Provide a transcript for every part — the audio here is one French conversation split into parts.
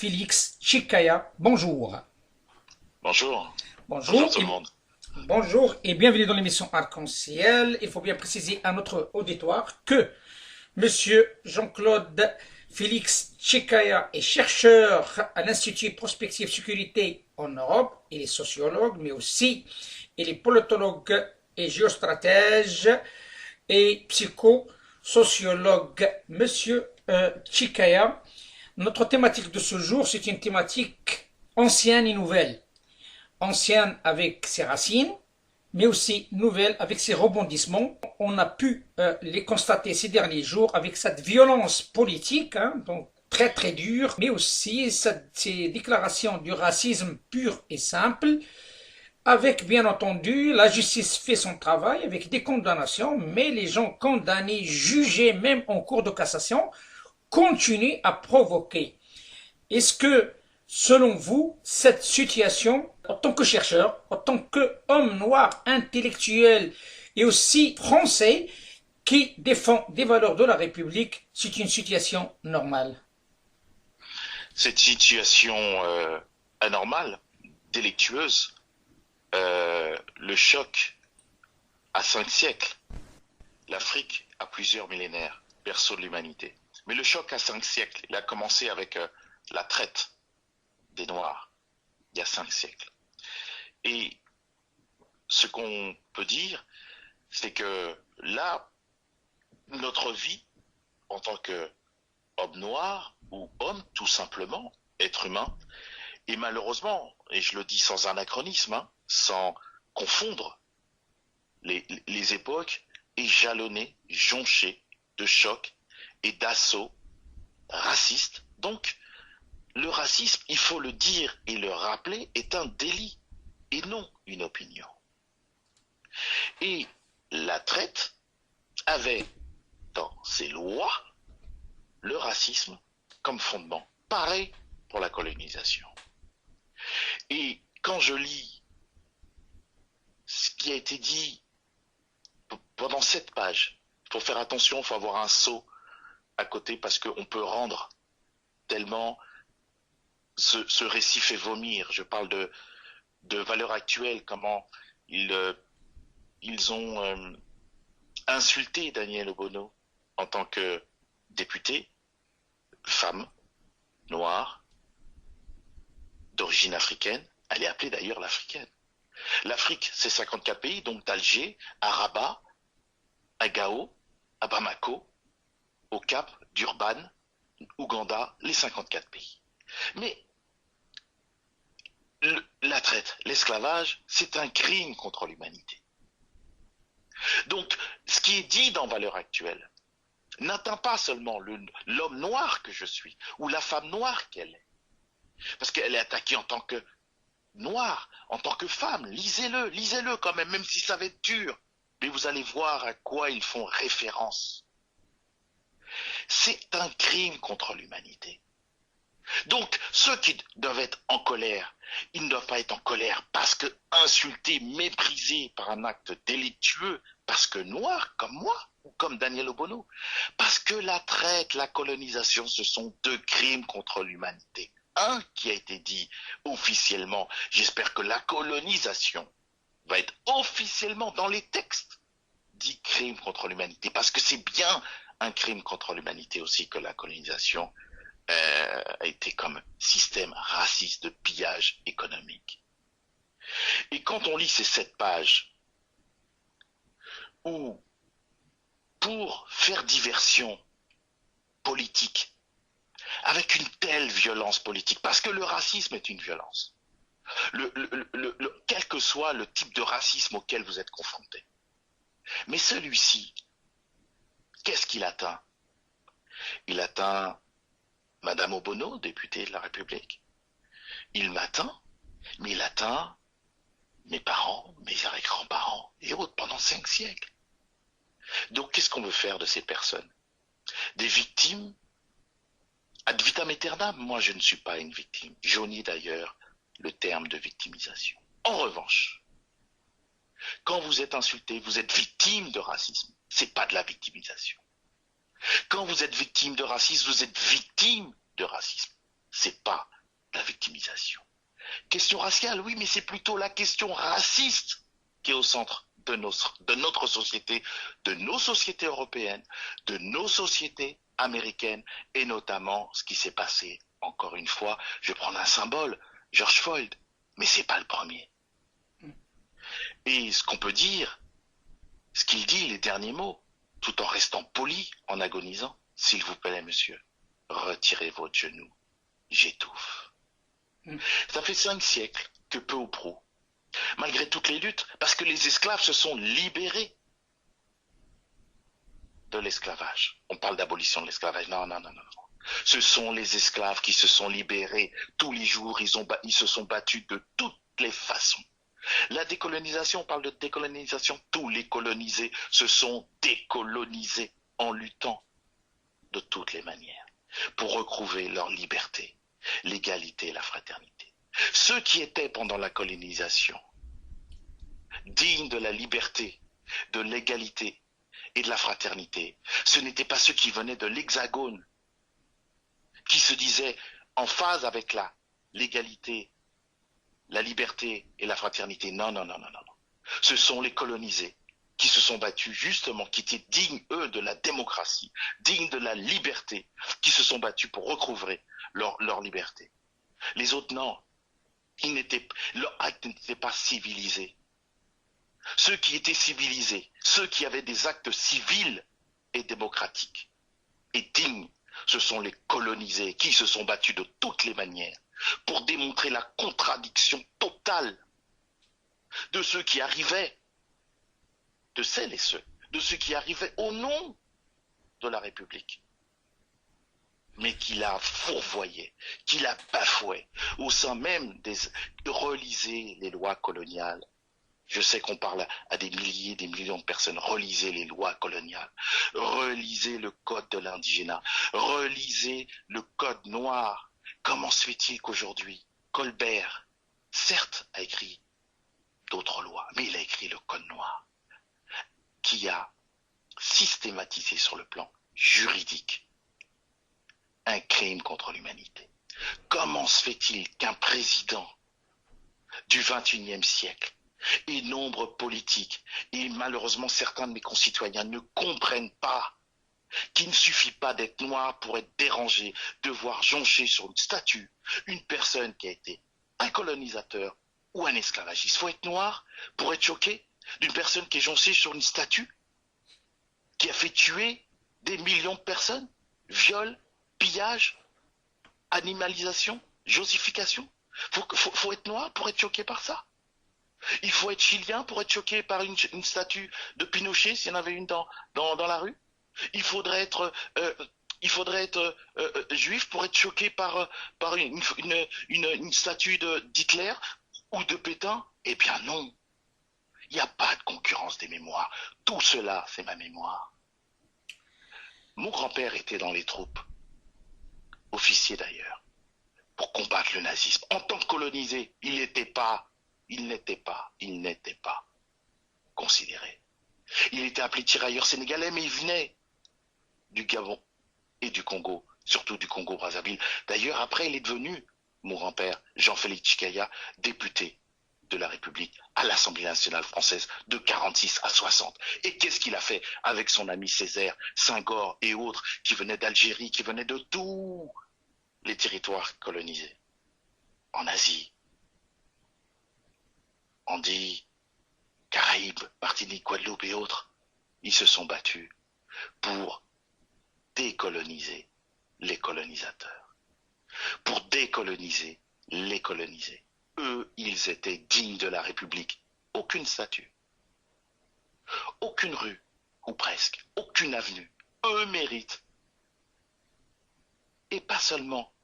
Félix Chikaya. Bonjour. Bonjour. Bonjour Bonjour tout et, le monde. bonjour et bienvenue dans l'émission Arc-en-Ciel. Il faut bien préciser à notre auditoire que Monsieur Jean-Claude Félix Chikaya est chercheur à l'Institut Prospective Sécurité en Europe. Il est sociologue, mais aussi il est politologue et géostratège et psychosociologue. Monsieur Chikaya, notre thématique de ce jour, c'est une thématique ancienne et nouvelle. Ancienne avec ses racines, mais aussi nouvelle avec ses rebondissements. On a pu les constater ces derniers jours avec cette violence politique, donc très très dure, mais aussi ces déclarations du racisme pur et simple, avec bien entendu la justice fait son travail avec des condamnations, mais les gens condamnés, jugés même en cour de cassation, continuent à provoquer. Est-ce que, selon vous, cette situation, en tant que chercheur, en tant qu'homme noir intellectuel et aussi français, qui défend des valeurs de la République, c'est une situation normale? Cette situation anormale, délictueuse, le choc à 5 siècles, l'Afrique a plusieurs millénaires, berceau de l'humanité. Mais le choc à 5 siècles, il a commencé avec la traite des Noirs, il y a 5 siècles. Et ce qu'on peut dire, c'est que là, notre vie en tant qu'homme noir ou homme tout simplement, être humain, et malheureusement, et je le dis sans anachronisme, sans confondre les époques, est jalonné, jonché de chocs et d'assauts racistes. Donc, le racisme, il faut le dire et le rappeler, est un délit et non une opinion. Et la traite avait dans ses lois le racisme comme fondement. Pareil pour la colonisation. Et quand je lis ce qui a été dit pendant 7 pages, il faut faire attention, il faut avoir un sceau à côté parce qu'on peut rendre tellement ce récit fait vomir. Je parle de valeurs actuelles, comment ils ont insulté Daniel Obono en tant que député, femme, noire, d'origine africaine. Elle est appelée d'ailleurs l'africaine. L'Afrique, c'est 54 pays, donc d'Alger à Rabat, à Gao, à Bamako, au Cap, Durban, Ouganda, les 54 pays. Mais la traite, l'esclavage, c'est un crime contre l'humanité. Donc, ce qui est dit dans Valeurs actuelles n'atteint pas seulement l'homme noir que je suis, ou la femme noire qu'elle est, parce qu'elle est attaquée en tant que noire, en tant que femme. Lisez-le quand même, même si ça va être dur. Mais vous allez voir à quoi ils font référence. C'est un crime contre l'humanité. Donc, ceux qui doivent être en colère, ils ne doivent pas être en colère parce que insultés, méprisés par un acte délictueux, parce que noirs comme moi, ou comme Daniel Obono, parce que la traite, la colonisation, ce sont deux crimes contre l'humanité. Un qui a été dit officiellement, j'espère que la colonisation va être officiellement dans les textes dit crime contre l'humanité, parce que c'est bien un crime contre l'humanité aussi que la colonisation a été comme système raciste de pillage économique. Et quand on lit ces 7 pages, où pour faire diversion politique, avec une telle violence politique, parce que le racisme est une violence, quel que soit le type de racisme auquel vous êtes confronté. Mais celui-ci, qu'est-ce qu'il atteint? Il atteint Madame Obono, députée de la République. Il m'atteint, mais il atteint mes parents, mes arrière-grands-parents et autres pendant 5 siècles. Donc qu'est-ce qu'on veut faire de ces personnes? Des victimes ad vitam aeternam? Moi, je ne suis pas une victime. J'ennie d'ailleurs le terme de victimisation. En revanche, quand vous êtes insulté, vous êtes victime de racisme. C'est pas de la victimisation. Quand vous êtes victime de racisme, vous êtes victime de racisme. c'est pas la victimisation. Question raciale, oui, mais c'est plutôt la question raciste qui est au centre de notre société, de nos sociétés européennes, de nos sociétés américaines, et notamment ce qui s'est passé, encore une fois, je vais prendre un symbole, George Floyd, mais c'est pas le premier. Et ce qu'on peut dire, ce qu'il dit, les derniers mots, tout en restant poli, en agonisant, s'il vous plaît, monsieur, retirez votre genou, j'étouffe. Ça fait 5 siècles que peu ou prou, malgré toutes les luttes, parce que les esclaves se sont libérés de l'esclavage. On parle d'abolition de l'esclavage. Non. Ce sont les esclaves qui se sont libérés tous les jours. Ils se sont battus de toutes les façons. La décolonisation, on parle de décolonisation. Tous les colonisés se sont décolonisés en luttant de toutes les manières pour retrouver leur liberté, l'égalité et la fraternité. Ceux qui étaient pendant la colonisation dignes de la liberté, de l'égalité et de la fraternité, ce n'étaient pas ceux qui venaient de l'Hexagone, qui se disaient en phase avec l'égalité, la liberté et la fraternité. Non. Ce sont les colonisés qui se sont battus justement, qui étaient dignes, eux, de la démocratie, dignes de la liberté, qui se sont battus pour recouvrer leur liberté. Les autres, non. Leur acte n'était pas civilisé. Ceux qui étaient civilisés, ceux qui avaient des actes civils et démocratiques et dignes, ce sont les colonisés qui se sont battus de toutes les manières pour démontrer la contradiction totale de ceux qui arrivaient, de celles et ceux, de ceux qui arrivaient au nom de la République, mais qui la fourvoyaient, qui la bafouaient, au sein même relisez les lois coloniales. Je sais qu'on parle à des milliers, des millions de personnes. Relisez les lois coloniales. Relisez le code de l'indigénat. Relisez le code noir. Comment se fait-il qu'aujourd'hui, Colbert, certes, a écrit d'autres lois, mais il a écrit le code noir, qui a systématisé sur le plan juridique un crime contre l'humanité. Comment se fait-il qu'un président du XXIe siècle et nombre politique, et malheureusement certains de mes concitoyens ne comprennent pas qu'il ne suffit pas d'être noir pour être dérangé, de voir joncher sur une statue une personne qui a été un colonisateur ou un esclavagiste. Il faut être noir pour être choqué d'une personne qui est jonchée sur une statue, qui a fait tuer des millions de personnes, viol, pillage, animalisation, josification. Faut être noir pour être choqué par ça. Il faut être chilien pour être choqué par une statue de Pinochet, s'il y en avait une dans la rue. Il faudrait être juif pour être choqué par une statue d'Hitler ou de Pétain. Eh bien non, il n'y a pas de concurrence des mémoires. Tout cela, c'est ma mémoire. Mon grand-père était dans les troupes, officier d'ailleurs, pour combattre le nazisme. En tant que colonisé, il n'était pas considéré. Il était appelé tirailleur sénégalais, mais il venait du Gabon et du Congo, surtout du Congo-Brazzaville. D'ailleurs, après, il est devenu, mon grand-père, Jean-Félix Tchikaya, député de la République à l'Assemblée nationale française de 46 à 60. Et qu'est-ce qu'il a fait avec son ami Césaire, Senghor et autres qui venaient d'Algérie, qui venaient de tous les territoires colonisés, en Asie, Antilles, Caraïbes, Martinique, Guadeloupe et autres, ils se sont battus pour décoloniser les colonisateurs, pour décoloniser les colonisés. Eux, ils étaient dignes de la République. Aucune statue, aucune rue, ou presque, aucune avenue. Eux méritent. Et pas seulement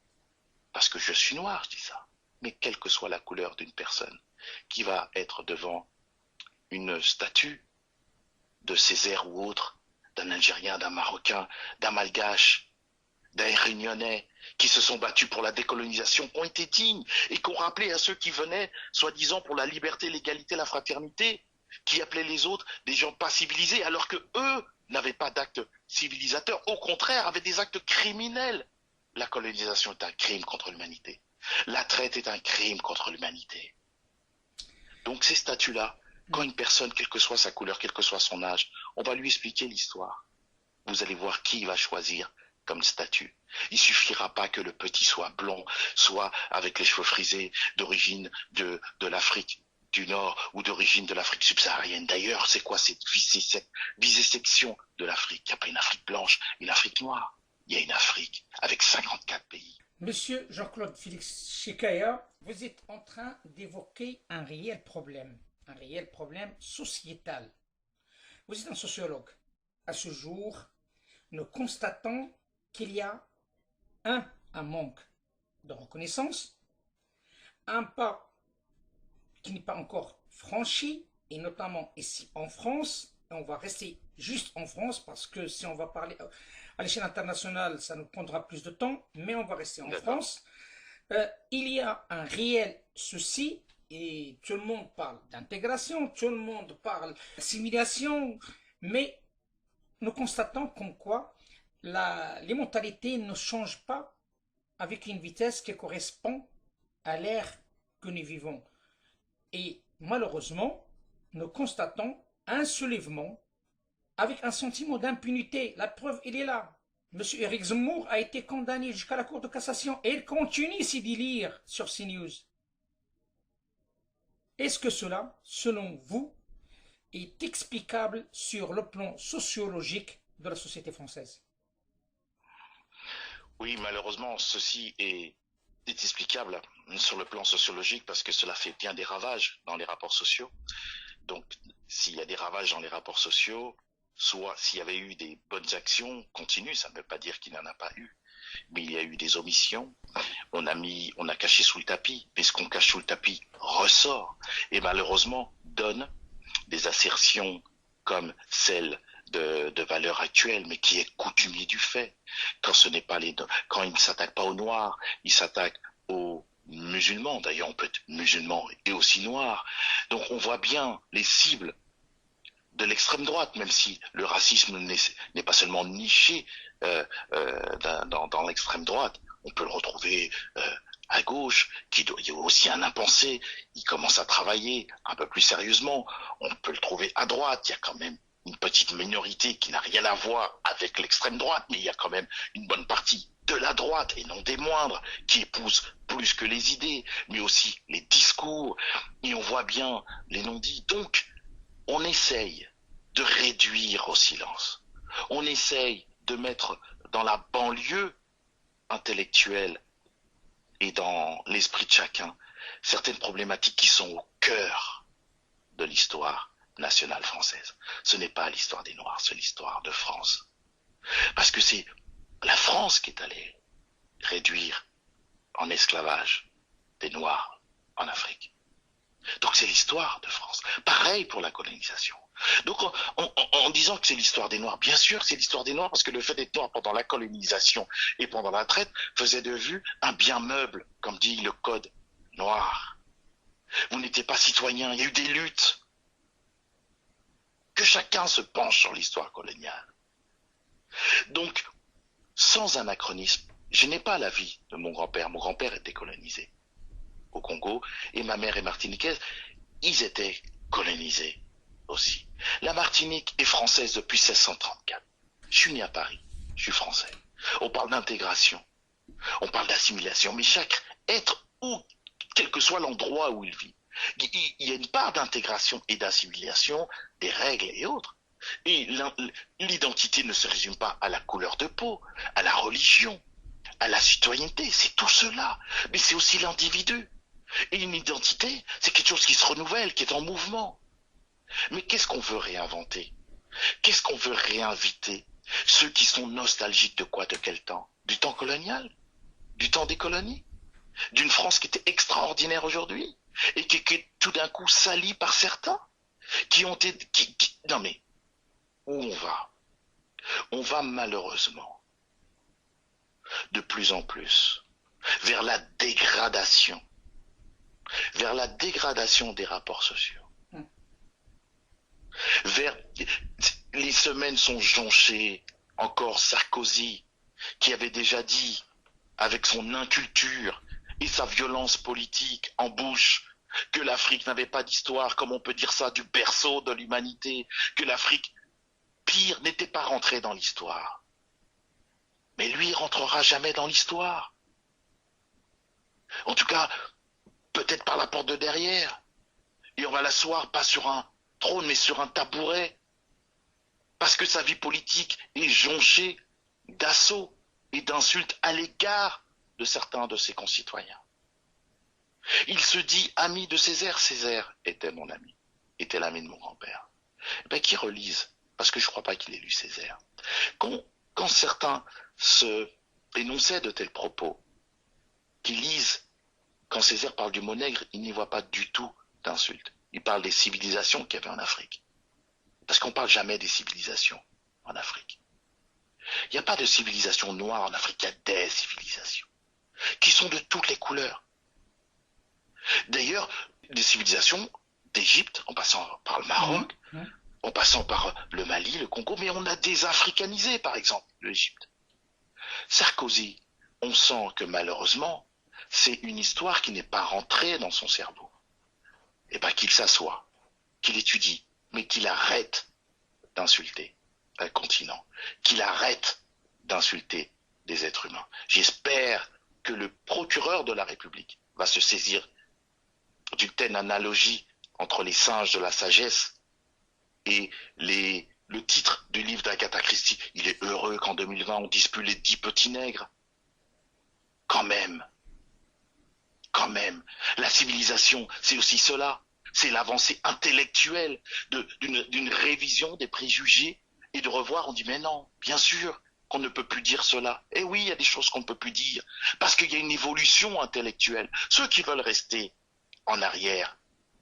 parce que je suis noir, je dis ça, mais quelle que soit la couleur d'une personne qui va être devant une statue de Césaire ou autre, d'un Algérien, d'un Marocain, d'un Malgache, d'un Réunionnais, qui se sont battus pour la décolonisation, ont été dignes et qui ont rappelé à ceux qui venaient, soi-disant pour la liberté, l'égalité, la fraternité, qui appelaient les autres des gens pas civilisés, alors que eux n'avaient pas d'actes civilisateurs, au contraire, avaient des actes criminels. la colonisation est un crime contre l'humanité. La traite est un crime contre l'humanité. Donc ces statuts-là, quand une personne, quelle que soit sa couleur, quel que soit son âge, on va lui expliquer l'histoire. Vous allez voir qui il va choisir comme statut. Il suffira pas que le petit soit blond, soit avec les cheveux frisés, d'origine de l'Afrique du Nord ou d'origine de l'Afrique subsaharienne. D'ailleurs, c'est quoi cette vivisection de l'Afrique? Il n'y a pas une Afrique blanche, une Afrique noire. Il y a une Afrique avec 54 pays. Monsieur Jean-Claude Félix Chekaya, vous êtes en train d'évoquer un réel problème sociétal. Vous êtes un sociologue. À ce jour, nous constatons qu'il y a un manque de reconnaissance, un pas qui n'est pas encore franchi, et notamment ici en France. On va rester juste en France parce que si on va parler à l'échelle internationale, ça nous prendra plus de temps, mais on va rester en France. Il y a un réel souci et tout le monde parle d'intégration, tout le monde parle d'assimilation, mais nous constatons comme quoi les mentalités ne changent pas avec une vitesse qui correspond à l'ère que nous vivons. Et malheureusement, nous constatons un soulèvement avec un sentiment d'impunité. La preuve, il est là. Monsieur Éric Zemmour a été condamné jusqu'à la Cour de cassation et il continue ses délires sur CNews. Est-ce que cela, selon vous, est explicable sur le plan sociologique de la société française? Oui, malheureusement, ceci est explicable sur le plan sociologique parce que cela fait bien des ravages dans les rapports sociaux. Donc, s'il y a des ravages dans les rapports sociaux, soit s'il y avait eu des bonnes actions continues, ça ne veut pas dire qu'il n'y en a pas eu, mais il y a eu des omissions. On a caché sous le tapis, mais ce qu'on cache sous le tapis ressort et malheureusement donne des assertions comme celle de valeurs actuelles, mais qui est coutumier du fait. Quand quand il ne s'attaque pas aux Noirs, il s'attaque aux musulmans. D'ailleurs, on peut être musulman et aussi noir. Donc, on voit bien les cibles de l'extrême droite, même si le racisme n'est pas seulement niché dans l'extrême droite. On peut le retrouver à gauche, il y a aussi un impensé. Il commence à travailler un peu plus sérieusement. On peut le trouver à droite. Il y a quand même une petite minorité qui n'a rien à voir avec l'extrême droite, mais il y a quand même une bonne partie de la droite, et non des moindres, qui épouse plus que les idées, mais aussi les discours, et on voit bien les non-dits. Donc, on essaye de réduire au silence. On essaye de mettre dans la banlieue intellectuelle et dans l'esprit de chacun certaines problématiques qui sont au cœur de l'histoire nationale française. Ce n'est pas l'histoire des Noirs, c'est l'histoire de France. Parce que c'est la France qui est allée réduire en esclavage des Noirs en Afrique. Donc c'est l'histoire de France. Pareil pour la colonisation. Donc en disant que c'est l'histoire des Noirs, bien sûr c'est l'histoire des Noirs parce que le fait d'être noir pendant la colonisation et pendant la traite faisait de vous un bien meuble, comme dit le code noir. Vous n'étiez pas citoyen, il y a eu des luttes. Que chacun se penche sur l'histoire coloniale. Donc, sans anachronisme, je n'ai pas l'avis de mon grand-père. Mon grand-père était colonisé au Congo et ma mère est martiniquaise. Ils étaient colonisés aussi. La Martinique est française depuis 1634. Je suis né à Paris, je suis français. On parle d'intégration, on parle d'assimilation, mais chaque être, ou quel que soit l'endroit où il vit, il y a une part d'intégration et d'assimilation, des règles et autres. Et l'identité ne se résume pas à la couleur de peau, à la religion, à la citoyenneté, c'est tout cela. Mais c'est aussi l'individu. Et une identité, c'est quelque chose qui se renouvelle, qui est en mouvement. Mais qu'est-ce qu'on veut réinventer? Qu'est-ce qu'on veut réinviter? Ceux qui sont nostalgiques de quoi? De quel temps? Du temps colonial? Du temps des colonies? D'une France qui était extraordinaire aujourd'hui? Et qui est tout d'un coup salie par certains? Qui ont été... Non mais, où on va? On va malheureusement de plus en plus vers la dégradation des rapports sociaux. Les semaines sont jonchées, encore Sarkozy, qui avait déjà dit avec son inculture et sa violence politique en bouche, que l'Afrique n'avait pas d'histoire, comme on peut dire ça, du berceau de l'humanité, que l'Afrique, pire, n'était pas rentrée dans l'histoire. Mais lui, il rentrera jamais dans l'histoire. En tout cas, peut-être par la porte de derrière. Et on va l'asseoir pas sur un trône, mais sur un tabouret. Parce que sa vie politique est jonchée d'assauts et d'insultes à l'égard de certains de ses concitoyens. Il se dit ami de Césaire. Césaire était mon ami, était l'ami de mon grand-père. Ben, qu'il relise, parce que je ne crois pas qu'il ait lu Césaire. Quand certains se énonçaient de tels propos, qu'ils lisent, quand Césaire parle du mot nègre, il n'y voit pas du tout d'insulte. Il parle des civilisations qu'il y avait en Afrique. Parce qu'on ne parle jamais des civilisations en Afrique. Il n'y a pas de civilisation noire en Afrique, il y a des civilisations qui sont de toutes les couleurs. D'ailleurs, des civilisations d'Égypte, en passant par le Maroc, en passant par le Mali, le Congo, mais on a désafricanisé, par exemple, l'Égypte. Sarkozy, on sent que malheureusement, c'est une histoire qui n'est pas rentrée dans son cerveau. Et bien qu'il s'assoie, qu'il étudie, mais qu'il arrête d'insulter un continent, qu'il arrête d'insulter des êtres humains. J'espère que le procureur de la République va se saisir d'une telle analogie entre les singes de la sagesse et le titre du livre d'Agatha Christie. Il est heureux qu'en 2020 on dise plus les 10 petits nègres. Quand même, la civilisation, c'est aussi cela. C'est l'avancée intellectuelle d'une révision des préjugés et de revoir, on dit mais non, bien sûr qu'on ne peut plus dire cela. Eh oui, il y a des choses qu'on ne peut plus dire parce qu'il y a une évolution intellectuelle. Ceux qui veulent rester en arrière,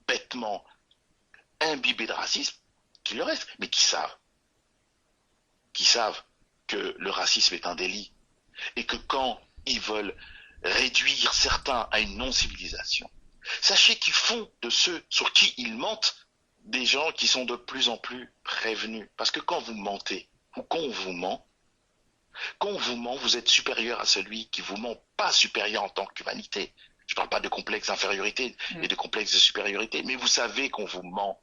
bêtement, imbibés de racisme, qu'ils le restent, mais qui savent que le racisme est un délit et que quand ils veulent réduire certains à une non-civilisation, sachez qu'ils font de ceux sur qui ils mentent des gens qui sont de plus en plus prévenus. Parce que quand vous mentez, ou quand vous ment, vous êtes supérieur à celui qui vous ment, pas supérieur en tant qu'humanité. Je ne parle pas de complexe d'infériorité et de complexe de supériorité, mais vous savez qu'on vous ment.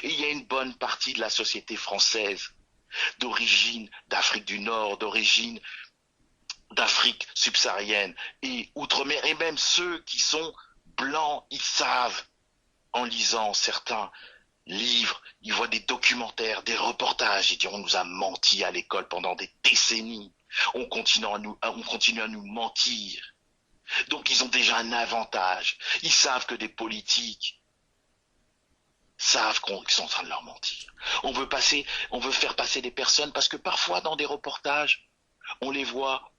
Et il y a une bonne partie de la société française, d'origine d'Afrique du Nord, d'origine d'Afrique subsaharienne et outre-mer, et même ceux qui sont blancs, ils savent, en lisant certains livres, ils voient des documentaires, des reportages, ils disent on nous a menti à l'école pendant des décennies, on continue à nous mentir. Donc ils ont déjà un avantage, ils savent que des politiques savent qu'ils sont en train de leur mentir. On veut faire passer des personnes parce que parfois dans des reportages, on les voit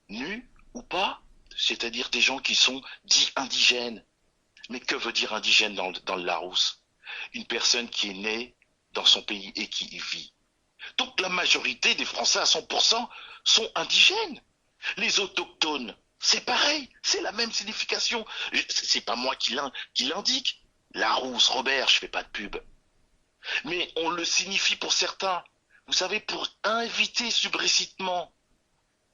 nus ou pas, c'est-à-dire des gens qui sont dits indigènes. Mais que veut dire indigène dans le Larousse? Une personne qui est née dans son pays et qui y vit. Donc la majorité des Français à 100% sont indigènes. Les autochtones, c'est pareil, c'est la même signification. C'est pas moi qui l'indique. Larousse, Robert, je fais pas de pub. Mais on le signifie pour certains. Vous savez, pour inviter subrécitement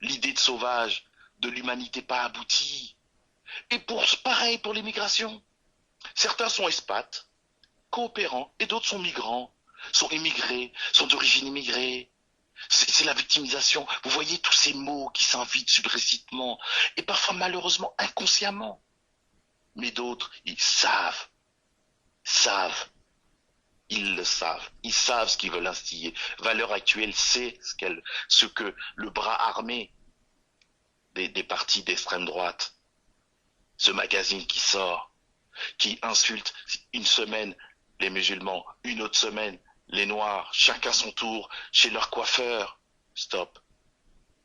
l'idée de sauvage, de l'humanité pas aboutie. Et pareil pour l'immigration. Certains sont expats, coopérants, et d'autres sont migrants, sont immigrés, sont d'origine immigrée. C'est la victimisation. Vous voyez tous ces mots qui s'invitent subrécitement, et parfois malheureusement inconsciemment. Mais d'autres, ils savent, ils le savent, ils savent ce qu'ils veulent instiller. Valeurs actuelles, c'est ce que le bras armé des partis d'extrême droite, ce magazine qui sort, qui insulte une semaine les musulmans, une autre semaine les noirs, chacun son tour chez leur coiffeur. Stop.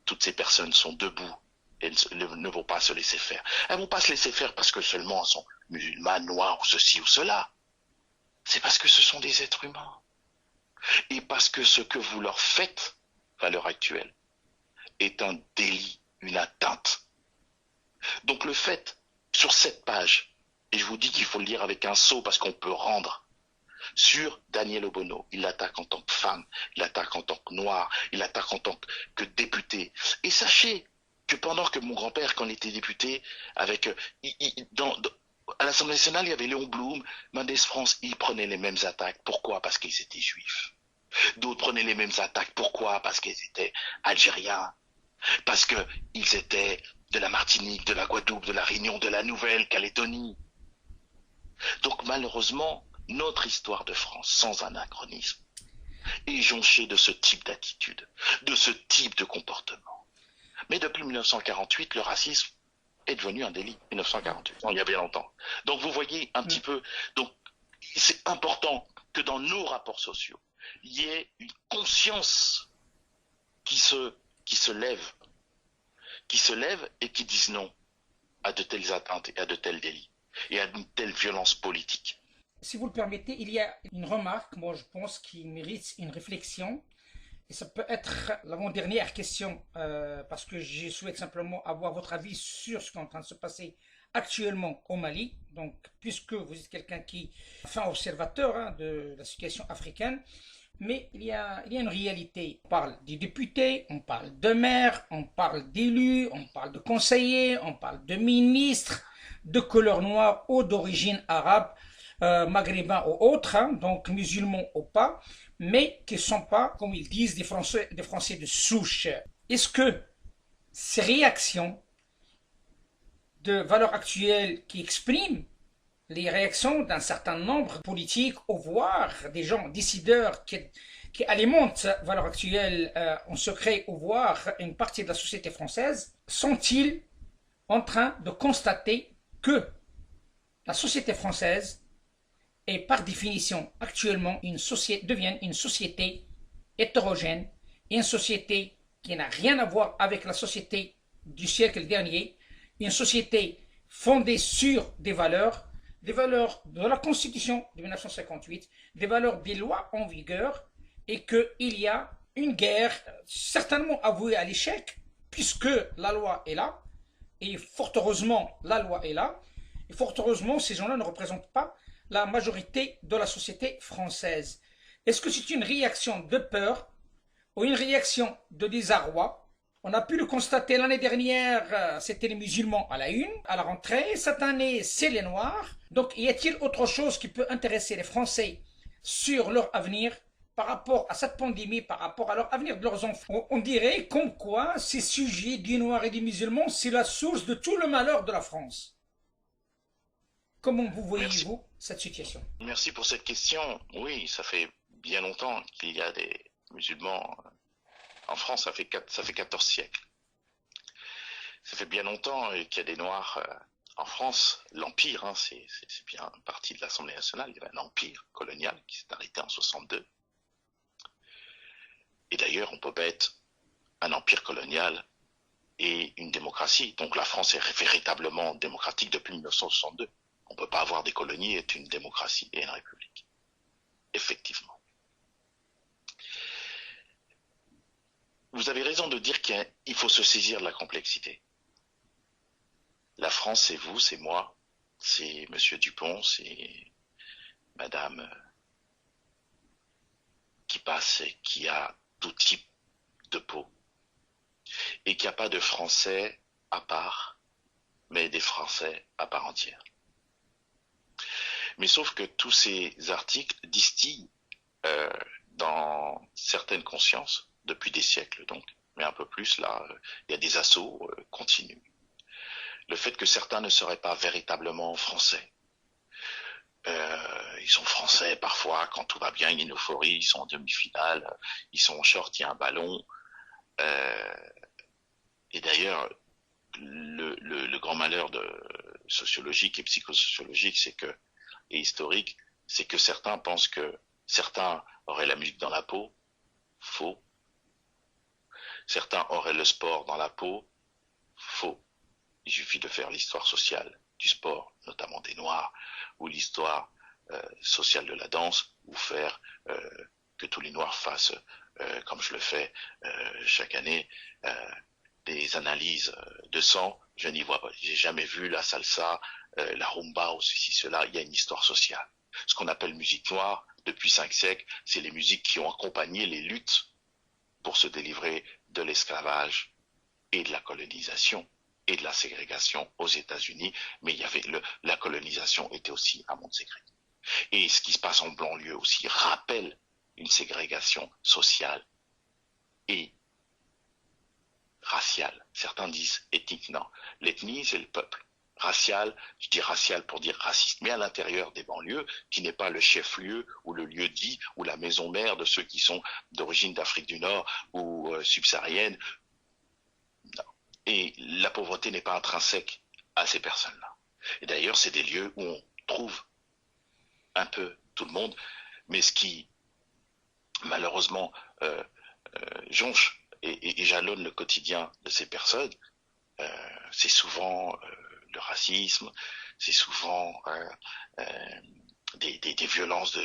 Toutes ces personnes sont debout et ne vont pas se laisser faire. Elles vont pas se laisser faire parce que seulement elles sont musulmanes, noires ou ceci ou cela. C'est parce que ce sont des êtres humains. Et parce que ce que vous leur faites à l'heure actuelle est un délit, une atteinte. Donc le fait, sur cette page, et je vous dis qu'il faut le lire avec un sceau parce qu'on peut rendre, sur Daniel Obono, il l'attaque en tant que femme, il l'attaque en tant que noir, il l'attaque en tant que député. Et sachez que pendant que mon grand-père, quand il était député, avec, à l'Assemblée nationale, il y avait Léon Blum, Mendes France, ils prenaient les mêmes attaques. Pourquoi? Parce qu'ils étaient juifs. D'autres prenaient les mêmes attaques. Pourquoi? Parce qu'ils étaient algériens. Parce qu'ils étaient de la Martinique, de la Guadeloupe, de la Réunion, de la Nouvelle-Calédonie. Donc malheureusement, notre histoire de France, sans anachronisme, est jonchée de ce type d'attitude, de ce type de comportement. Mais depuis 1948, le racisme est devenu un délit. 1948, il y a bien longtemps. Donc vous voyez un petit peu, donc c'est important que dans nos rapports sociaux, il y ait une conscience qui se lève et qui dise non à de telles atteintes et à de tels délits et à une telle violence politique. Si vous le permettez, il y a une remarque, moi je pense, qui mérite une réflexion. Et ça peut être l'avant-dernière question, parce que je souhaite simplement avoir votre avis sur ce qui est en train de se passer actuellement au Mali. Donc, puisque vous êtes quelqu'un qui est fin observateur de la situation africaine, mais il y a une réalité. On parle des députés, on parle de maires, on parle d'élus, on parle de conseillers, on parle de ministres, de couleur noire ou d'origine arabe, maghrébins ou autres, donc musulmans ou pas, mais qui ne sont pas, comme ils disent, des Français de souche. Est-ce que ces réactions de valeurs actuelles qui expriment les réactions d'un certain nombre de politiques, ou voire des gens décideurs qui alimentent valeurs actuelles en secret, ou voire une partie de la société française, sont-ils en train de constater que la société française est par définition actuellement devient une société hétérogène, une société qui n'a rien à voir avec la société du siècle dernier, une société fondée sur des valeurs de la Constitution de 1958, des valeurs des lois en vigueur, et qu'il y a une guerre certainement avouée à l'échec, puisque la loi est là, et fort heureusement la loi est là, et fort heureusement ces gens-là ne représentent pas la majorité de la société française. Est-ce que c'est une réaction de peur ou une réaction de désarroi? On a pu le constater l'année dernière, c'était les musulmans à la une, à la rentrée. Cette année, c'est les noirs. Donc, y a-t-il autre chose qui peut intéresser les Français sur leur avenir par rapport à cette pandémie, par rapport à leur avenir de leurs enfants? On dirait comme quoi ces sujets des noirs et des musulmans, c'est la source de tout le malheur de la France. Comment vous voyez-vous cette situation? Merci pour cette question. Oui, ça fait bien longtemps qu'il y a des musulmans en France, ça fait 14 siècles. Ça fait bien longtemps qu'il y a des Noirs en France. L'Empire, c'est bien partie de l'Assemblée nationale. Il y avait un empire colonial qui s'est arrêté en 62. Et d'ailleurs, on peut pas être un empire colonial et une démocratie. Donc la France est véritablement démocratique depuis 1962. On ne peut pas avoir des colonies et être une démocratie et une république. Effectivement. Vous avez raison de dire qu'il faut se saisir de la complexité. La France, c'est vous, c'est moi, c'est Monsieur Dupont, c'est Madame qui passe et qui a tout type de peau. Et qu'il n'y a pas de Français à part, mais des Français à part entière. Mais sauf que tous ces articles distillent dans certaines consciences, depuis des siècles donc, mais un peu plus là, il y a des assauts continus. Le fait que certains ne seraient pas véritablement français. Ils sont français parfois, quand tout va bien, il y a une euphorie, ils sont en demi-finale, ils sont en short, il y a un ballon. Et d'ailleurs, le grand malheur sociologique et psychosociologique, et historique, c'est que certains pensent que certains auraient la musique dans la peau. Faux. Certains auraient le sport dans la peau. Faux. Il suffit de faire l'histoire sociale du sport, notamment des Noirs, ou l'histoire sociale de la danse, ou faire que tous les Noirs fassent, comme je le fais chaque année, des analyses de sang. Je n'y vois pas, j'ai jamais vu la salsa, la rumba ou ceci, cela. Il y a une histoire sociale. Ce qu'on appelle musique noire, depuis 5 siècles, c'est les musiques qui ont accompagné les luttes pour se délivrer de l'esclavage et de la colonisation et de la ségrégation aux États-Unis, mais il y avait la colonisation était aussi un monde ségrégé. Et ce qui se passe en banlieue aussi rappelle une ségrégation sociale et raciale. Certains disent ethnique, non. L'ethnie, c'est le peuple. Racial, je dis racial pour dire raciste, mais à l'intérieur des banlieues, qui n'est pas le chef-lieu ou le lieu dit ou la maison mère de ceux qui sont d'origine d'Afrique du Nord ou subsaharienne. Non. Et la pauvreté n'est pas intrinsèque à ces personnes-là. Et d'ailleurs, c'est des lieux où on trouve un peu tout le monde, mais ce qui malheureusement jonche et jalonne le quotidien de ces personnes, c'est souvent le racisme, c'est souvent des violences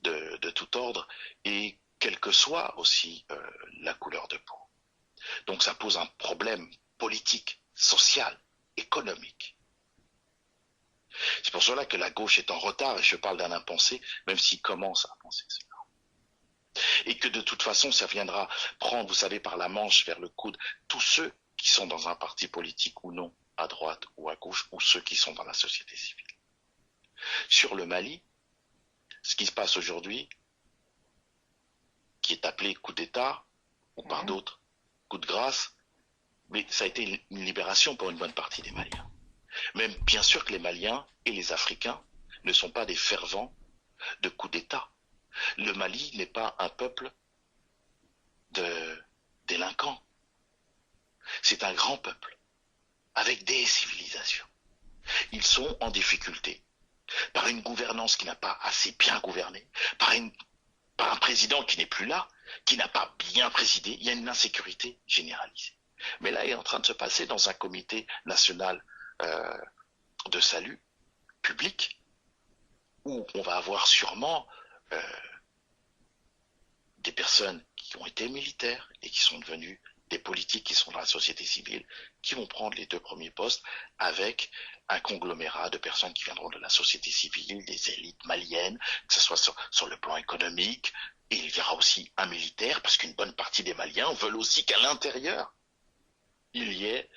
de tout ordre, et quelle que soit aussi la couleur de peau. Donc ça pose un problème politique, social, économique. C'est pour cela que la gauche est en retard, et je parle d'un impensé, même s'il commence à penser cela. Et que de toute façon, ça viendra prendre, vous savez, par la manche vers le coude, tous ceux qui sont dans un parti politique ou non, à droite ou à gauche, ou ceux qui sont dans la société civile. Sur le Mali, ce qui se passe aujourd'hui, qui est appelé coup d'État, ou par d'autres, coup de grâce, mais ça a été une libération pour une bonne partie des Maliens. Même bien sûr que les Maliens et les Africains ne sont pas des fervents de coups d'État. Le Mali n'est pas un peuple de délinquants. C'est un grand peuple, avec des civilisations. Ils sont en difficulté par une gouvernance qui n'a pas assez bien gouverné, par un président qui n'est plus là, qui n'a pas bien présidé. Il y a une insécurité généralisée. Mais là, il est en train de se passer dans un comité national de salut public, où on va avoir sûrement des personnes qui ont été militaires et qui sont devenues des politiques qui sont dans la société civile, qui vont prendre les 2 premiers postes avec un conglomérat de personnes qui viendront de la société civile, des élites maliennes, que ce soit sur le plan économique, et il y aura aussi un militaire, parce qu'une bonne partie des Maliens veulent aussi qu'à l'intérieur, il y ait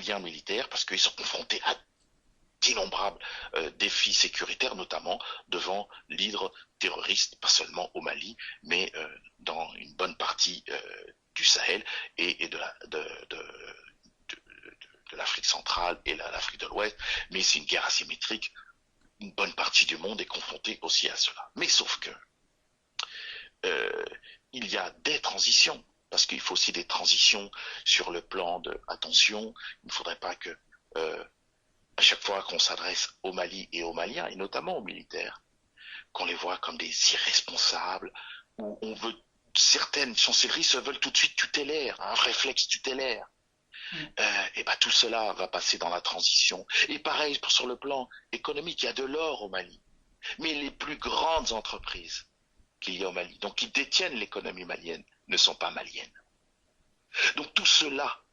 un militaire, parce qu'ils sont confrontés à d'innombrables défis sécuritaires, notamment devant l'hydre terroriste, pas seulement au Mali, mais dans une bonne partie du Sahel et de l'Afrique centrale et l'Afrique de l'Ouest. Mais c'est une guerre asymétrique. Une bonne partie du monde est confrontée aussi à cela. Mais sauf que il y a des transitions, parce qu'il faut aussi des transitions sur le plan de attention. Il ne faudrait pas que à chaque fois qu'on s'adresse au Mali et aux Maliens, et notamment aux militaires, qu'on les voit comme des irresponsables, où on veut, certaines chancelleries se veulent tout de suite tutélaires, un réflexe tutélaire. Et ben tout cela va passer dans la transition. Et pareil sur le plan économique, il y a de l'or au Mali. Mais les plus grandes entreprises qu'il y a au Mali, donc qui détiennent l'économie malienne, ne sont pas maliennes. Donc tout cela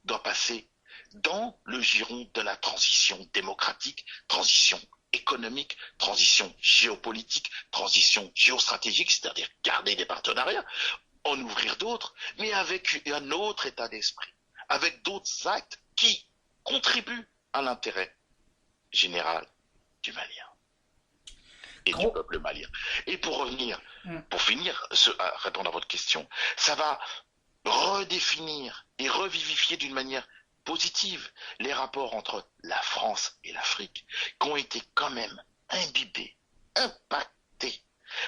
doit passer dans le giron de la transition démocratique, transition économique, transition géopolitique, transition géostratégique, c'est-à-dire garder des partenariats, en ouvrir d'autres, mais avec un autre état d'esprit, avec d'autres actes qui contribuent à l'intérêt général du Malien et du peuple malien. Et pour revenir, pour finir, à répondre à votre question, ça va redéfinir et revivifier d'une manière positive les rapports entre la France et l'Afrique, qui ont été quand même imbibés, impactés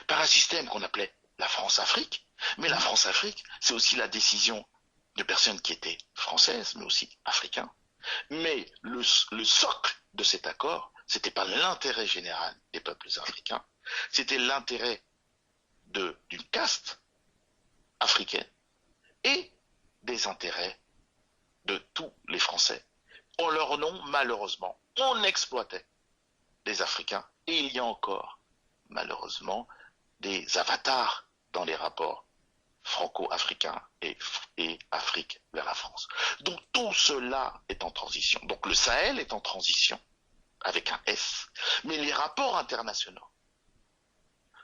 par un système qu'on appelait la France-Afrique. Mais la France-Afrique, c'est aussi la décision de personnes qui étaient françaises, mais aussi africains. Mais le socle de cet accord, c'était pas l'intérêt général des peuples africains, c'était l'intérêt d'une caste africaine et des intérêts de tous les Français. En leur nom, malheureusement, on exploitait les Africains. Et il y a encore, malheureusement, des avatars dans les rapports franco-africains et Afrique vers la France. Donc tout cela est en transition. Donc le Sahel est en transition, avec un S. Mais les rapports internationaux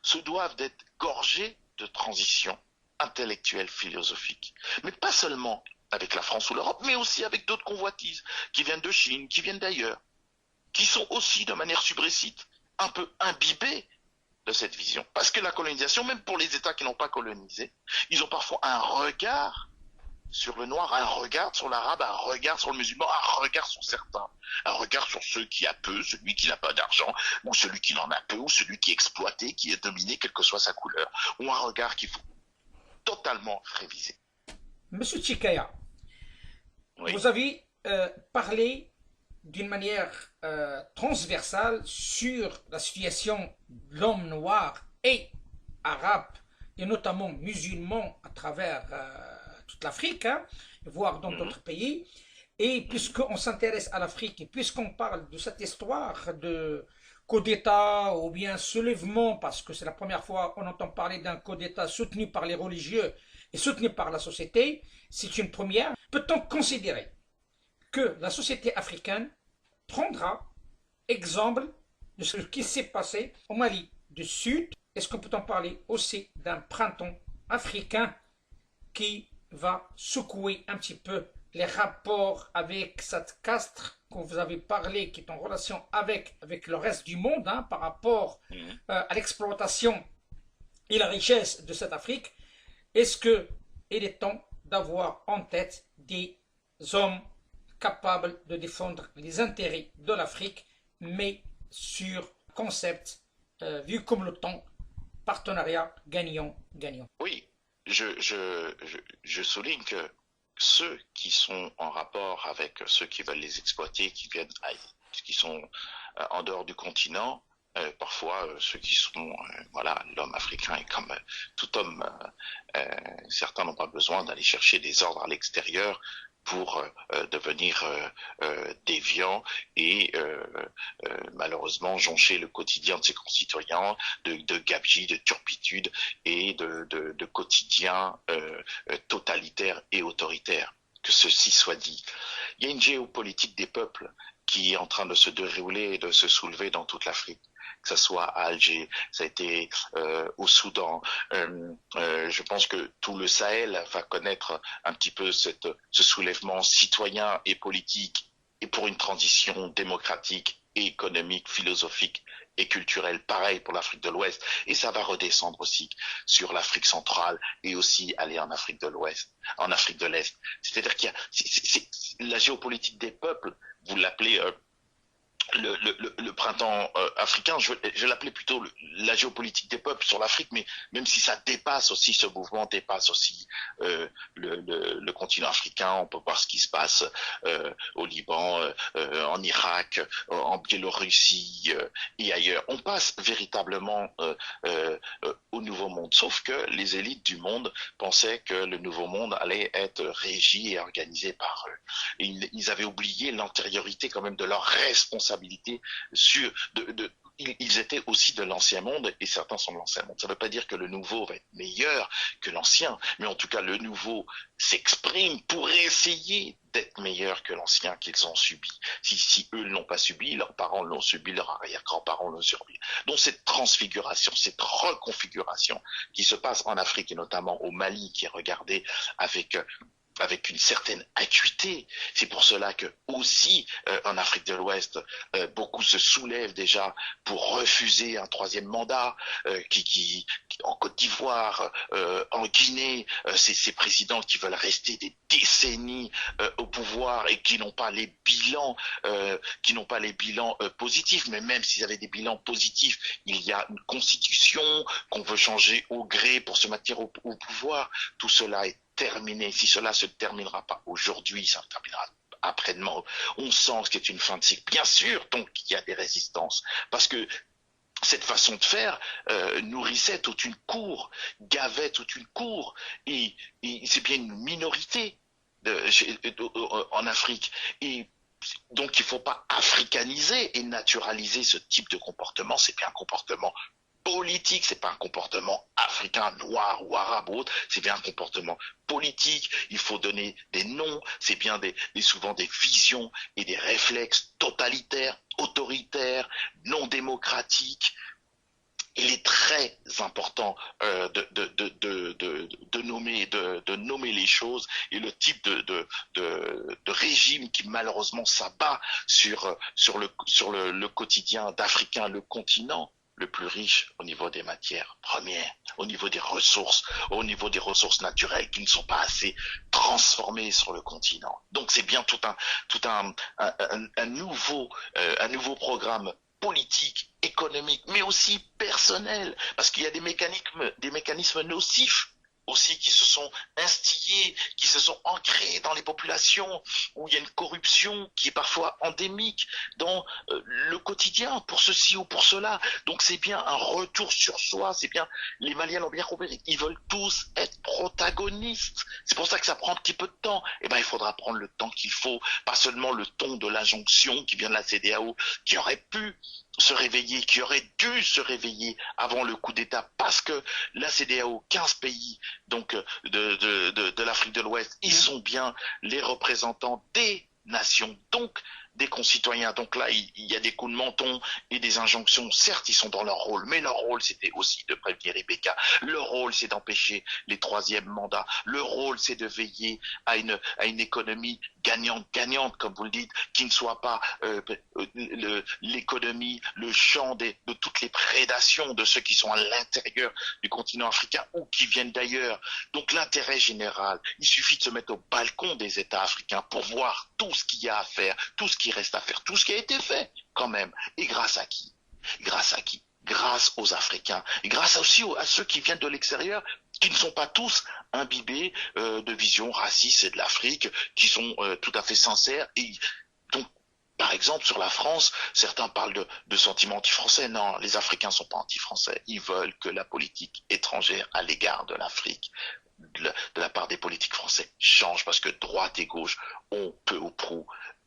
se doivent d'être gorgés de transition intellectuelle, philosophique. Mais pas seulement avec la France ou l'Europe, mais aussi avec d'autres convoitises qui viennent de Chine, qui viennent d'ailleurs, qui sont aussi de manière subrécite un peu imbibés de cette vision. Parce que la colonisation, même pour les États qui n'ont pas colonisé, ils ont parfois un regard sur le noir, un regard sur l'arabe, un regard sur le musulman, un regard sur certains, un regard sur ceux qui a peu, celui qui n'a pas d'argent, ou celui qui en a peu, ou celui qui est exploité, qui est dominé, quelle que soit sa couleur, ou un regard qu'il faut totalement réviser. Monsieur Chikaya, Oui. vous avez parlé d'une manière transversale sur la situation de l'homme noir et arabe, et notamment musulman à travers toute l'Afrique, hein, voire dans d'autres pays. Et puisqu'on s'intéresse à l'Afrique et puisqu'on parle de cette histoire de coup d'État ou bien soulèvement, parce que c'est la première fois qu'on entend parler d'un coup d'État soutenu par les religieux et soutenu par la société, c'est une première. Peut-on considérer que la société africaine prendra exemple de ce qui s'est passé au Mali du Sud? Est-ce qu'on peut en parler aussi d'un printemps africain qui va secouer un petit peu les rapports avec cette caste que vous avez parlé, qui est en relation avec le reste du monde, hein, par rapport à l'exploitation et la richesse de cette Afrique? Est-ce qu'il est temps d'avoir en tête des hommes capables de défendre les intérêts de l'Afrique, mais sur concept vu comme le temps, partenariat gagnant-gagnant? Oui, je souligne que ceux qui sont en rapport avec ceux qui veulent les exploiter, qui sont en dehors du continent, parfois ceux qui sont, voilà, l'homme africain est comme tout homme, certains n'ont pas besoin d'aller chercher des ordres à l'extérieur pour devenir déviants et malheureusement joncher le quotidien de ses concitoyens de gabegie, de turpitude et de quotidien totalitaire et autoritaire. Que ceci soit dit. Il y a une géopolitique des peuples qui est en train de se dérouler et de se soulever dans toute l'Afrique, que ce soit à Alger, ça a été au Soudan. Je pense que tout le Sahel va connaître un petit peu ce soulèvement citoyen et politique et pour une transition démocratique et économique, philosophique et culturelle. Pareil pour l'Afrique de l'Ouest. Et ça va redescendre aussi sur l'Afrique centrale et aussi aller en Afrique de l'Ouest, en Afrique de l'Est. C'est-à-dire qu'il y a la géopolitique des peuples, vous l'appelez le printemps africain, je l'appelais plutôt la géopolitique des peuples sur l'Afrique, mais même si ça dépasse aussi, ce mouvement dépasse aussi le continent africain, on peut voir ce qui se passe au Liban, en Irak, en Biélorussie et ailleurs. On passe véritablement au Nouveau Monde, sauf que les élites du monde pensaient que le Nouveau Monde allait être régi et organisé par eux. Et ils avaient oublié l'antériorité quand même de leur responsabilité ils étaient aussi de l'ancien monde et certains sont de l'ancien monde. Ça ne veut pas dire que le nouveau va être meilleur que l'ancien, mais en tout cas le nouveau s'exprime pour essayer d'être meilleur que l'ancien qu'ils ont subi. Si eux ne l'ont pas subi, leurs parents l'ont subi, leurs arrière-grands-parents l'ont subi. Donc cette transfiguration, cette reconfiguration qui se passe en Afrique et notamment au Mali, qui est regardée avec une certaine acuité. C'est pour cela que aussi en Afrique de l'Ouest, beaucoup se soulèvent déjà pour refuser un troisième mandat, qui en Côte d'Ivoire, en Guinée, ces présidents qui veulent rester des décennies au pouvoir et qui n'ont pas les bilans, positifs. Mais même s'ils avaient des bilans positifs, il y a une constitution qu'on veut changer au gré pour se maintenir au pouvoir. Tout cela est terminé. Si cela se terminera pas aujourd'hui, ça se terminera après-demain. On sent que c'est une fin de cycle. Bien sûr, donc il y a des résistances, parce que cette façon de faire nourrissait toute une cour, gavait toute une cour, et c'est bien une minorité en Afrique. Et donc il ne faut pas africaniser et naturaliser ce type de comportement. C'est bien un comportement politique, c'est pas un comportement africain, noir ou arabe ou autre, c'est bien un comportement politique. Il faut donner des noms, c'est bien souvent des visions et des réflexes totalitaires, autoritaires, non démocratiques, il est très important de nommer les choses et le type de régime qui malheureusement s'abat sur le quotidien d'Africains, le continent le plus riche au niveau des matières premières, au niveau des ressources, au niveau des ressources naturelles qui ne sont pas assez transformées sur le continent. Donc c'est bien un nouveau programme politique, économique, mais aussi personnel, parce qu'il y a des mécanismes nocifs aussi qui se sont instillés, qui se sont ancrés dans les populations, où il y a une corruption qui est parfois endémique dans le quotidien, pour ceci ou pour cela. Donc c'est bien un retour sur soi, c'est bien, les Maliens l'ont bien compris, ils veulent tous être protagonistes. C'est pour ça que ça prend un petit peu de temps. Eh ben il faudra prendre le temps qu'il faut, pas seulement le ton de l'injonction qui vient de la CEDEAO, qui aurait pu se réveiller, qui aurait dû se réveiller avant le coup d'État, parce que la CEDEAO, 15 pays donc de l'Afrique de l'Ouest, ils sont bien les représentants des nations, donc des concitoyens. Donc là, il y a des coups de menton et des injonctions. Certes, ils sont dans leur rôle, mais leur rôle, c'était aussi de prévenir Ibeka. Leur rôle, c'est d'empêcher les troisièmes mandats. Le rôle, c'est de veiller à une économie gagnante-gagnante, comme vous le dites, qui ne soit pas l'économie, le champ de toutes les prédations de ceux qui sont à l'intérieur du continent africain ou qui viennent d'ailleurs. Donc l'intérêt général, il suffit de se mettre au balcon des États africains pour voir tout ce qu'il y a à faire, tout ce qui reste à faire, tout ce qui a été fait quand même. Et grâce à qui? Grâce à qui? Grâce aux Africains. Et grâce aussi à ceux qui viennent de l'extérieur, qui ne sont pas tous imbibés de visions racistes et de l'Afrique, qui sont tout à fait sincères. Et donc, par exemple, sur la France, certains parlent de sentiments anti-français. Non, les Africains ne sont pas anti-français. Ils veulent que la politique étrangère à l'égard de l'Afrique, de la part des politiques français, change, parce que droite et gauche ont peu ou prou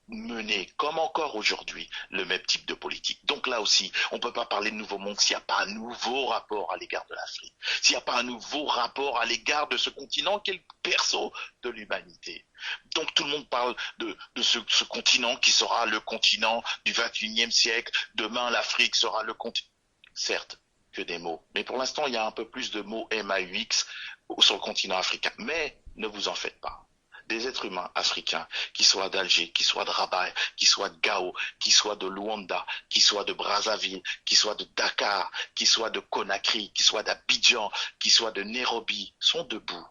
mener, comme encore aujourd'hui, le même type de politique. Donc là aussi, on ne peut pas parler de nouveau monde s'il n'y a pas un nouveau rapport à l'égard de l'Afrique, s'il n'y a pas un nouveau rapport à l'égard de ce continent qui est le berceau de l'humanité. Donc tout le monde parle de ce continent qui sera le continent du 21e siècle. Demain, l'Afrique sera le continent. Certes, que des mots. Mais pour l'instant, il y a un peu plus de mots MAUX sur le continent africain. Mais ne vous en faites pas. Des êtres humains africains, qui soient d'Alger, qui soient de Rabat, qui soient de Gao, qui soient de Luanda, qui soient de Brazzaville, qui soient de Dakar, qui soient de Conakry, qui soient d'Abidjan, qui soient de Nairobi, sont debout.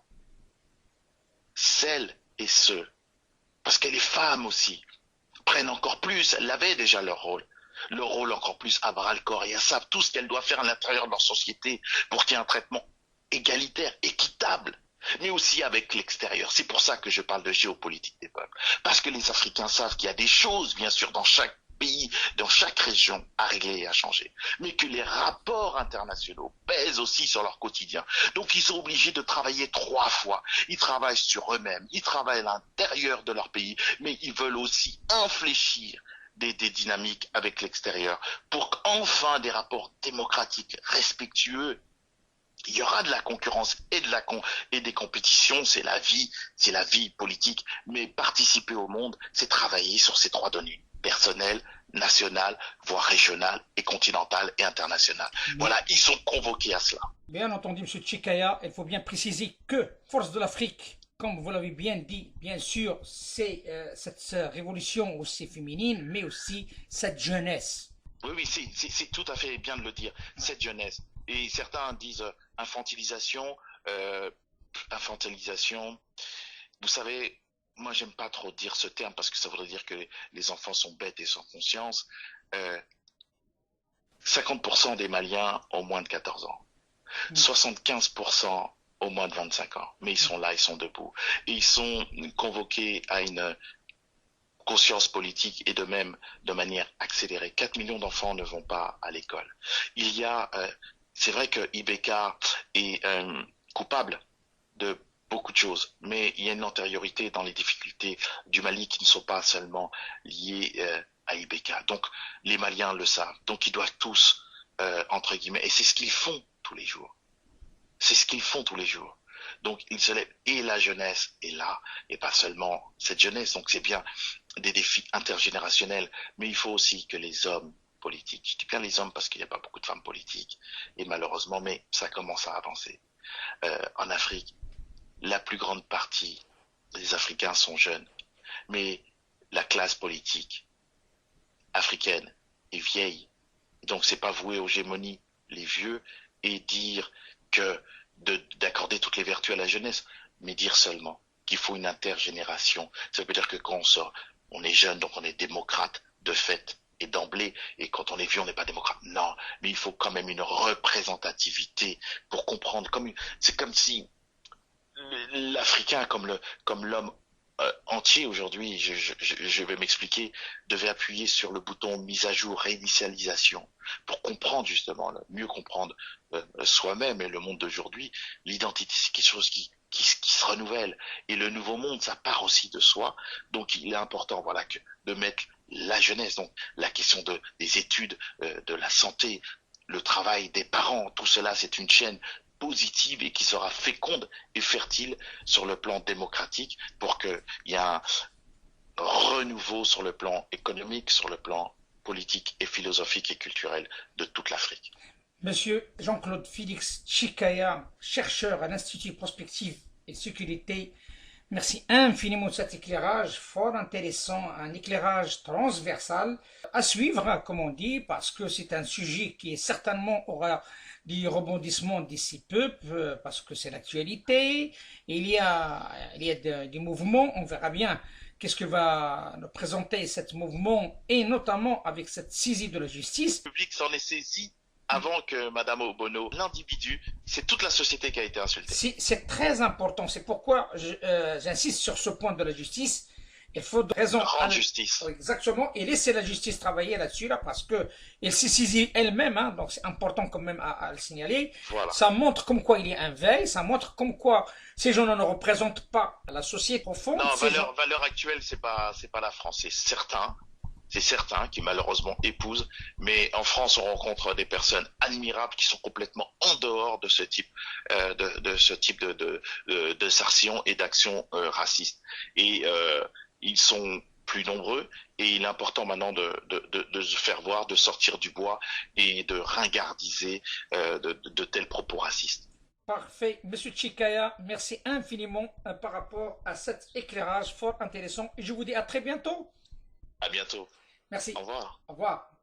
Celles et ceux, parce que les femmes aussi prennent encore plus, elles avaient déjà leur rôle encore plus à bras le corps, et elles savent tout ce qu'elles doivent faire à l'intérieur de leur société pour qu'il y ait un traitement égalitaire, équitable, mais aussi avec l'extérieur. C'est pour ça que je parle de géopolitique des peuples. Parce que les Africains savent qu'il y a des choses, bien sûr, dans chaque pays, dans chaque région, à régler et à changer. Mais que les rapports internationaux pèsent aussi sur leur quotidien. Donc ils sont obligés de travailler 3 fois. Ils travaillent sur eux-mêmes, ils travaillent à l'intérieur de leur pays, mais ils veulent aussi infléchir des dynamiques avec l'extérieur pour qu'enfin des rapports démocratiques respectueux. Il y aura de la concurrence et des compétitions, c'est la vie politique, mais participer au monde, c'est travailler sur ces 3 données, personnelles, nationales, voire régionales et continentales et internationales. Voilà, ils sont convoqués à cela. Bien entendu, M. Tchekaya, il faut bien préciser que Force de l'Afrique, comme vous l'avez bien dit, bien sûr, c'est cette révolution aussi féminine, mais aussi cette jeunesse. Oui, c'est tout à fait bien de le dire, cette jeunesse. Et certains disent infantilisation, Vous savez, moi j'aime pas trop dire ce terme parce que ça voudrait dire que les enfants sont bêtes et sans conscience. 50% des Maliens ont moins de 14 ans. 75% ont moins de 25 ans. Mais ils sont là, ils sont debout. Et ils sont convoqués à une conscience politique et de même de manière accélérée. 4 millions d'enfants ne vont pas à l'école. C'est vrai que Ibeka est coupable de beaucoup de choses, mais il y a une antériorité dans les difficultés du Mali qui ne sont pas seulement liées à Ibeka. Donc les Maliens le savent. Donc ils doivent tous, entre guillemets, et c'est ce qu'ils font tous les jours. C'est ce qu'ils font tous les jours. Donc ils se lèvent et la jeunesse est là, et pas seulement cette jeunesse. Donc c'est bien des défis intergénérationnels, mais il faut aussi que les hommes politiques. Je dis bien les hommes parce qu'il n'y a pas beaucoup de femmes politiques, et malheureusement, mais ça commence à avancer. En Afrique, la plus grande partie des Africains sont jeunes, mais la classe politique africaine est vieille. Donc c'est pas voué aux gémonies, les vieux, et dire que d'accorder toutes les vertus à la jeunesse, mais dire seulement qu'il faut une intergénération. Ça veut dire que quand on est jeune, donc on est démocrate de fait et d'emblée, et quand on est vieux, on n'est pas démocrate. Non, mais il faut quand même une représentativité pour comprendre. C'est comme si l'Africain, comme l'homme entier aujourd'hui, je vais m'expliquer, devait appuyer sur le bouton mise à jour, réinitialisation, pour comprendre justement, mieux comprendre soi-même et le monde d'aujourd'hui. L'identité, c'est quelque chose qui se renouvelle. Et le nouveau monde, ça part aussi de soi. Donc il est important, voilà, de mettre la jeunesse, donc la question des études, de la santé, le travail des parents, tout cela, c'est une chaîne positive et qui sera féconde et fertile sur le plan démocratique pour qu'il y ait un renouveau sur le plan économique, sur le plan politique et philosophique et culturel de toute l'Afrique. Monsieur Jean-Claude Félix Tchikaya, chercheur à l'Institut Prospective et Sécurité, merci infiniment de cet éclairage fort intéressant, un éclairage transversal à suivre, comme on dit, parce que c'est un sujet qui certainement aura des rebondissements d'ici peu, parce que c'est l'actualité. Il y a des mouvements, on verra bien qu'est-ce que va nous présenter ce mouvement, et notamment avec cette saisie de la justice. Le public s'en est saisi avant que Madame Obono, l'individu, c'est toute la société qui a été insultée. C'est très important, c'est pourquoi j'insiste sur ce point de la justice. Il faut rendre justice. Exactement, et laisser la justice travailler là-dessus, là, parce que elle s'est saisie elle-même, hein, donc c'est important quand même à le signaler. Voilà. Ça montre comme quoi il y a un veille, ça montre comme quoi ces gens ne représentent pas la société profonde. Non, valeur actuelle, c'est pas la France, c'est certains qui malheureusement épousent, mais en France on rencontre des personnes admirables qui sont complètement en dehors de ce type de sarcillon et d'action raciste. Et ils sont plus nombreux et il est important maintenant de se faire voir, de sortir du bois et de ringardiser de tels propos racistes. Parfait. Monsieur Tchikaya, merci infiniment par rapport à cet éclairage fort intéressant et je vous dis à très bientôt. À bientôt. Merci. Au revoir. Au revoir.